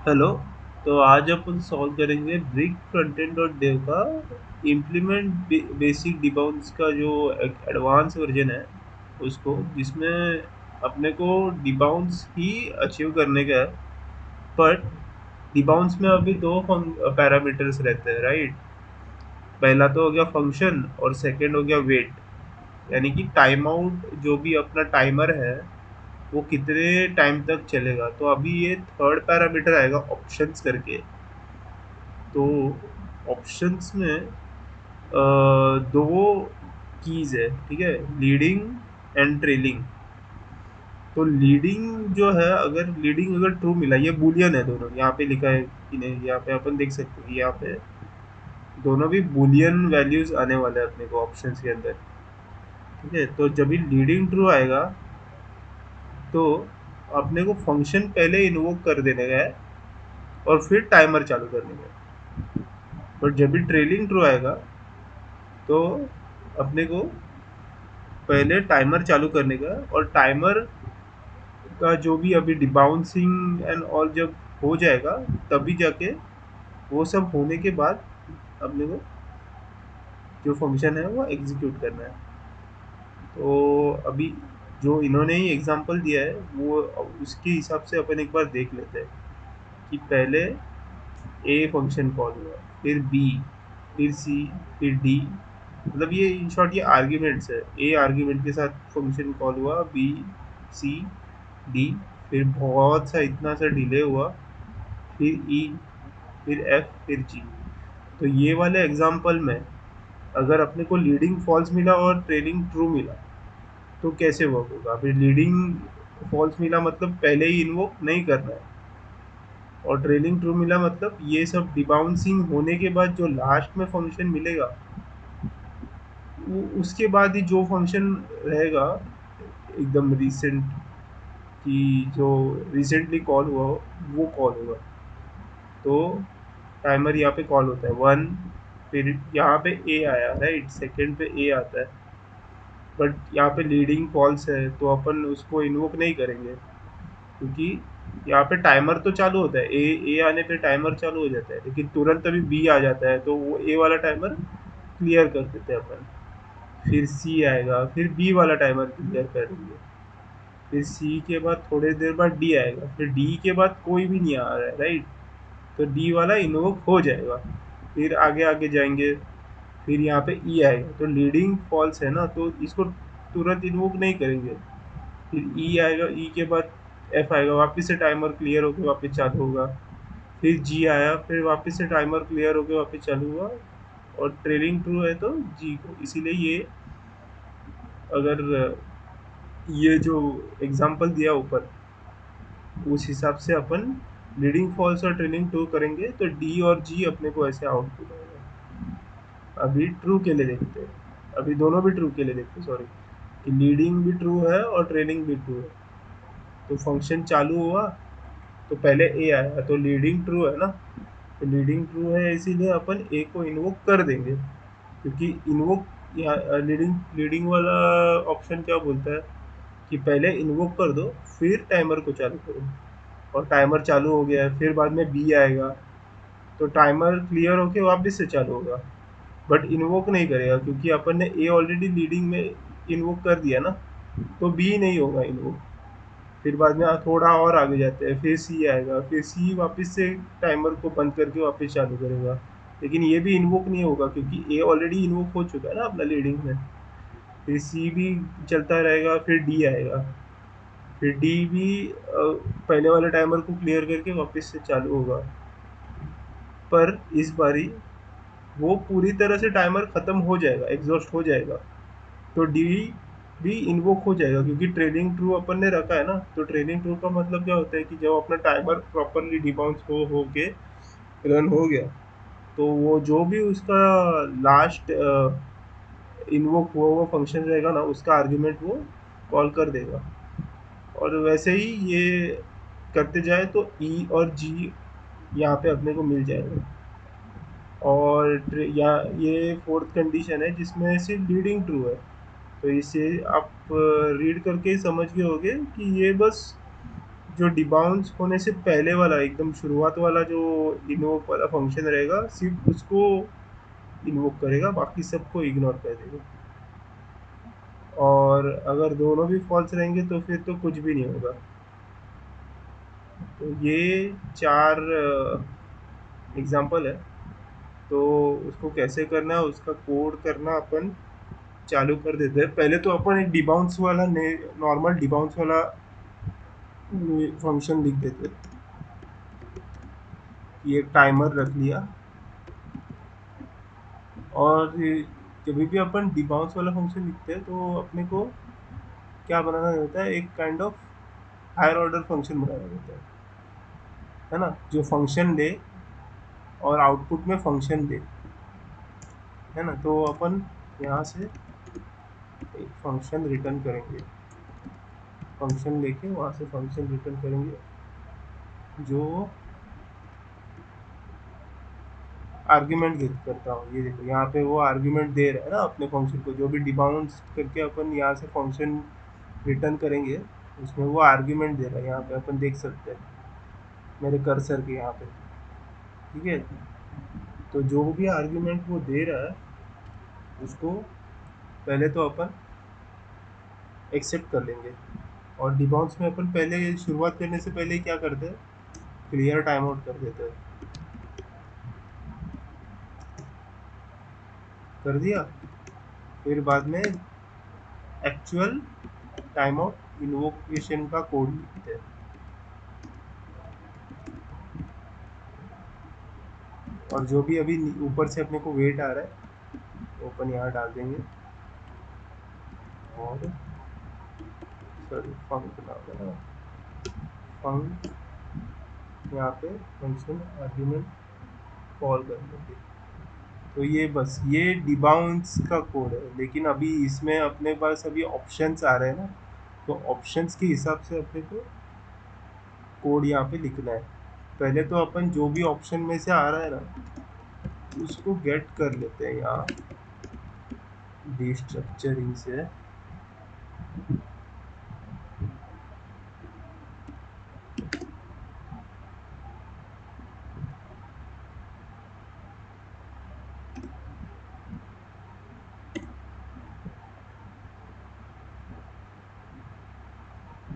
Hello. तो आज अपन solve करेंगे ब्रिक फ्रंटेंड और डेव का इम्प्लीमेंट बेसिक डिबाउंस का जो एडवांस वर्जन है उसको, जिसमें अपने को डिबाउंस ही अचीव करने का है। पर डिबाउंस में अभी दो पैरामीटर्स रहते हैं, राइट। पहला तो हो गया फंक्शन और सेकंड हो गया वेट, यानी कि टाइम आउट जो भी अपना टाइमर है वो कितने टाइम तक चलेगा। तो अभी ये थर्ड पैरामीटर आएगा ऑप्शंस करके। तो ऑप्शंस में दो कीज है, ठीक है, लीडिंग एंड ट्रेलिंग। तो लीडिंग जो है, अगर लीडिंग अगर ट्रू मिला, ये बुलियन है दोनों, यहाँ पे लिखा है कि नहीं, यहाँ पे अपन देख सकते हैं कि यहाँ पे दोनों भी बुलियन वैल्यूज आने वाले हैं अपने को ऑप्शंस के अंदर। ठीक है, तो जब भी लीडिंग ट्रू आएगा तो अपने को फंक्शन पहले इन्वोक कर देने का है और फिर टाइमर चालू करने का है। बट जब भी ट्रेलिंग ट्रू आएगा तो अपने को पहले टाइमर चालू करने का, और टाइमर का जो भी अभी डिबाउंसिंग एंड ऑल जब हो जाएगा तभी जाके वो सब होने के बाद अपने को जो फंक्शन है वो एग्जीक्यूट करना है। तो अभी जो इन्होंने ही एग्जांपल दिया है वो उसके हिसाब से अपन एक बार देख लेते हैं कि पहले ए फंक्शन कॉल हुआ, फिर बी, फिर सी, फिर डी। मतलब ये इन शॉर्ट ये आर्ग्यूमेंट्स है। ए आर्ग्यूमेंट के साथ फंक्शन कॉल हुआ, बी, सी, डी, फिर बहुत सा इतना सा डिले हुआ, फिर ई, फिर एफ, फिर जी। तो ये वाले एग्जाम्पल में अगर अपने को लीडिंग फॉल्स मिला और ट्रेलिंग ट्रू मिला तो कैसे वर्क होगा। अभी लीडिंग फॉल्स मिला मतलब पहले ही इन्वोक नहीं करना है, और ट्रेलिंग ट्रू मिला मतलब ये सब डिबाउंसिंग होने के बाद जो लास्ट में फंक्शन मिलेगा वो उसके बाद ही जो फंक्शन रहेगा एकदम रिसेंट, कि जो रिसेंटली कॉल हुआ हो वो कॉल होगा। तो टाइमर यहाँ पे कॉल होता है वन, फिर यहाँ पे ए आया, राइट, सेकंड पे ए आता है। बट यहाँ पे लीडिंग फॉल्स है तो अपन उसको इन्वोक नहीं करेंगे, क्योंकि यहाँ पे टाइमर तो चालू होता है, ए आने पे टाइमर चालू हो जाता है, लेकिन तुरंत अभी बी आ जाता है तो वो ए वाला टाइमर क्लियर कर देते हैं अपन। फिर सी आएगा, फिर बी वाला टाइमर क्लियर करेंगे, फिर सी के बाद थोड़ी देर बाद डी आएगा, फिर डी के बाद कोई भी नहीं आ रहा है, राइट। तो डी वाला इन्वोक हो जाएगा, फिर आगे आगे जाएंगे। फिर यहाँ पे ई आएगा तो लीडिंग फॉल्स है ना, तो इसको तुरंत इन्वोक नहीं करेंगे। फिर ई आएगा, ई के बाद एफ आएगा, वापस से टाइमर क्लियर होकर वापस चालू होगा। फिर जी आया, फिर वापस से टाइमर क्लियर होकर वापस चालू हुआ। और ट्रेलिंग ट्रू है तो जी को, इसीलिए ये अगर ये जो एग्जांपल दिया ऊपर उस हिसाब से अपन लीडिंग फॉल्स और ट्रेलिंग ट्रू करेंगे तो डी और जी अपने को ऐसे आउटपुट आएगा। अभी ट्रू के लिए देखते हैं, अभी दोनों भी ट्रू के लिए देखते हैं, सॉरी, कि लीडिंग भी ट्रू है और ट्रेलिंग भी ट्रू है। तो फंक्शन चालू हुआ तो पहले ए आया तो लीडिंग ट्रू है ना, तो लीडिंग ट्रू है इसीलिए अपन ए को इन्वोक कर देंगे, क्योंकि इन्वोक यहाँ लीडिंग लीडिंग वाला ऑप्शन क्या बोलता है कि पहले इन्वोक कर दो फिर टाइमर को चालू करो। और टाइमर चालू हो गया है, फिर बाद में बी आएगा तो टाइमर क्लियर होके वापस से चालू होगा। बट इन्वोक नहीं करेगा क्योंकि अपन ने ए ऑलरेडी लीडिंग में इन्वोक कर दिया ना, तो बी नहीं होगा इन्वोक। फिर बाद में थोड़ा और आगे जाते हैं, फिर सी आएगा, फिर सी वापस से टाइमर को बंद करके वापस चालू करेगा। लेकिन ये भी इन्वोक नहीं होगा क्योंकि ए ऑलरेडी इन्वोक हो चुका है ना अपना लीडिंग में। फिर सी भी चलता रहेगा, फिर डी आएगा, फिर डी भी पहले वाले टाइमर को क्लियर करके वापस से चालू होगा। पर इस बारी वो पूरी तरह से टाइमर ख़त्म हो जाएगा, एग्जॉस्ट हो जाएगा, तो डी भी इन्वोक हो जाएगा क्योंकि ट्रेलिंग ट्रू अपन ने रखा है ना। तो ट्रेलिंग ट्रू का मतलब क्या होता है कि जब अपना टाइमर प्रॉपरली डिबाउंस हो के रन हो गया तो वो जो भी उसका लास्ट इन्वोक हुआ हुआ फंक्शन रहेगा ना उसका आर्ग्यूमेंट वो कॉल कर देगा। और वैसे ही ये करते जाए तो ई और जी यहाँ पे अपने को मिल जाएगा। और या ये फोर्थ कंडीशन है जिसमें सिर्फ लीडिंग ट्रू है। तो इसे आप रीड करके ही समझ गए होगे कि ये बस जो डिबाउंस होने से पहले वाला एकदम शुरुआत वाला जो इन्वोक वाला फंक्शन रहेगा सिर्फ उसको इन्वोक करेगा, बाकी सबको इग्नोर कर देगा। और अगर दोनों भी फॉल्स रहेंगे तो फिर तो कुछ भी नहीं होगा। तो ये चार एग्जाम्पल है। तो उसको कैसे करना है, उसका कोड करना अपन चालू कर देते हैं। पहले तो अपन एक डिबाउंस वाला नॉर्मल डिबाउंस वाला फंक्शन लिख देते हैं कि एक टाइमर रख लिया। और जब भी अपन डिबाउंस वाला फंक्शन लिखते हैं तो अपने को क्या बनाना रहता है, एक kind of higher order function बनाना रहता है ना, जो फंक्शन दे और आउटपुट में फंक्शन दे, है ना। तो अपन यहाँ से एक फंक्शन रिटर्न करेंगे, फंक्शन लेके वहाँ से फंक्शन रिटर्न करेंगे जो आर्ग्यूमेंट गिव करता हूँ। ये देखो यहाँ पे वो आर्ग्यूमेंट दे रहा है ना अपने फंक्शन को, जो भी डिबाउंस करके अपन यहाँ से फंक्शन रिटर्न करेंगे उसमें वो आर्ग्यूमेंट दे रहा है। यहाँ पे अपन देख सकते हैं मेरे कर्सर के यहाँ पे, ठीक है। तो जो भी आर्ग्यूमेंट वो दे रहा है उसको पहले तो अपन एक्सेप्ट कर लेंगे। और डिबाउंस में अपन पहले शुरुआत करने से पहले क्या करते हैं, क्लियर टाइम आउट कर देते हैं। कर दिया। फिर बाद में एक्चुअल टाइम आउट इन्वोकेशन का कोड लिखते हैं। और जो भी अभी ऊपर से अपने को वेट आ रहा है वो अपन यहाँ डाल देंगे। और सॉरी फंक नाम है ना, फंक यहाँ पे फंक्शन आर्ग्यूमेंट कॉल कर देंगे। तो ये बस ये डिबाउंस का कोड है, लेकिन अभी इसमें अपने पास अभी ऑप्शंस आ रहे हैं ना, तो ऑप्शंस के हिसाब से अपने को कोड यहाँ पे लिखना है। पहले तो अपन जो भी ऑप्शन में से आ रहा है ना उसको गेट कर लेते हैं यहाँ डिस्ट्रक्चरिंग से।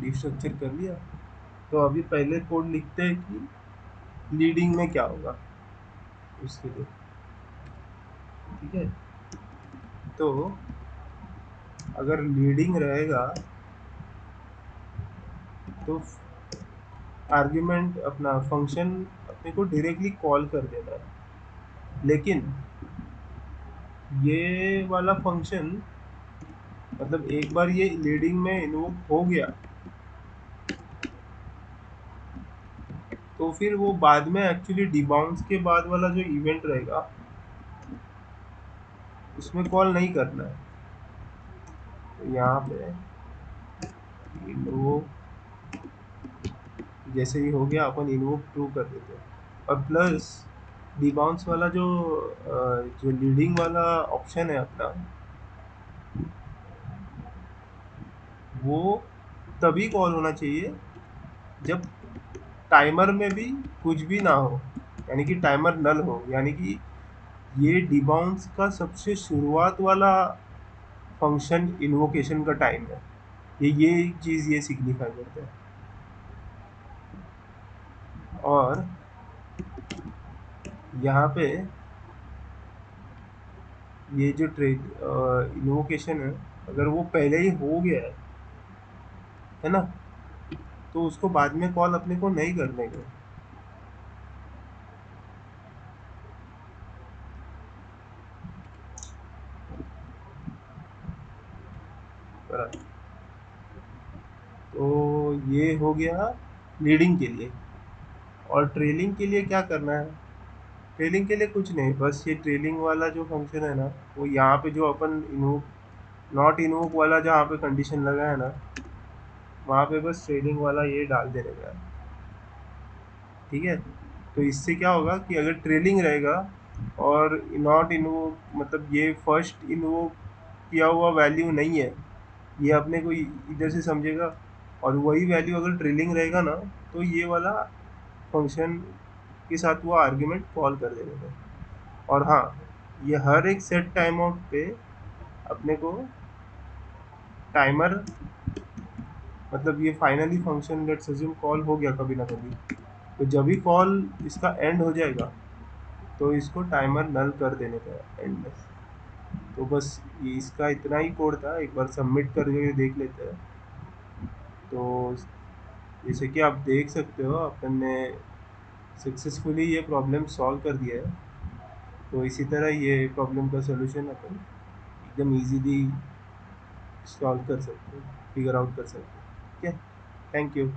डिस्ट्रक्चर कर लिया। तो अभी पहले कोड लिखते हैं कि लीडिंग में क्या होगा उसके लिए, ठीक है। तो अगर लीडिंग रहेगा तो आर्ग्यूमेंट अपना फंक्शन अपने को डायरेक्टली कॉल कर देना है। लेकिन ये वाला फंक्शन मतलब एक बार ये लीडिंग में इन्वोक हो गया तो फिर वो बाद में एक्चुअली डिबाउंस के बाद वाला जो इवेंट रहेगा उसमें कॉल नहीं करना है। तो यहाँ पे इन्वोक जैसे ही हो गया अपन इन्वोक ट्रू कर देते हैं। और प्लस डिबाउंस वाला जो लीडिंग वाला ऑप्शन है अपना, वो तभी कॉल होना चाहिए जब टाइमर में भी कुछ भी ना हो, यानी कि टाइमर नल हो, यानी कि ये डिबाउंस का सबसे शुरुआत वाला फंक्शन इन्वोकेशन का टाइम है। ये चीज़ ये सिग्निफाई करता है। और यहाँ पे ये जो इन्वोकेशन है अगर वो पहले ही हो गया है ना, तो उसको बाद में कॉल अपने को नहीं करने का। बराबर। तो ये हो गया लीडिंग के लिए। और ट्रेलिंग के लिए क्या करना है, ट्रेलिंग के लिए कुछ नहीं, बस ये ट्रेलिंग वाला जो फंक्शन है ना वो यहाँ पे जो अपन इन्वोक नॉट इन्वोक वाला जहाँ पे कंडीशन लगा है ना वहाँ पे बस ट्रेलिंग वाला ये डाल देने का है, ठीक है। तो इससे क्या होगा कि अगर ट्रेलिंग रहेगा और नॉट इन्वोक मतलब ये फर्स्ट इन्वोक किया हुआ वैल्यू नहीं है, ये अपने को इधर से समझेगा और वही वैल्यू अगर ट्रेलिंग रहेगा ना, तो ये वाला फंक्शन के साथ वो आर्ग्यूमेंट कॉल कर देगा। और हाँ, ये हर एक सेट टाइम आउट पे अपने को टाइमर, मतलब ये finally function let's assume call हो गया कभी ना कभी, तो जब भी कॉल इसका एंड हो जाएगा तो इसको टाइमर नल कर देने का एंड में। तो बस ये इसका इतना ही कोड था, एक बार सबमिट करके देख लेते हैं। तो जैसे कि आप देख सकते हो अपन ने सक्सेसफुली ये प्रॉब्लम सॉल्व कर दिया है। तो इसी तरह ये प्रॉब्लम का सलूशन अपन एकदम इजीली सॉल्व कर सकते हैं, फिगर आउट कर सकते हैं। ठीक है, थैंक यू।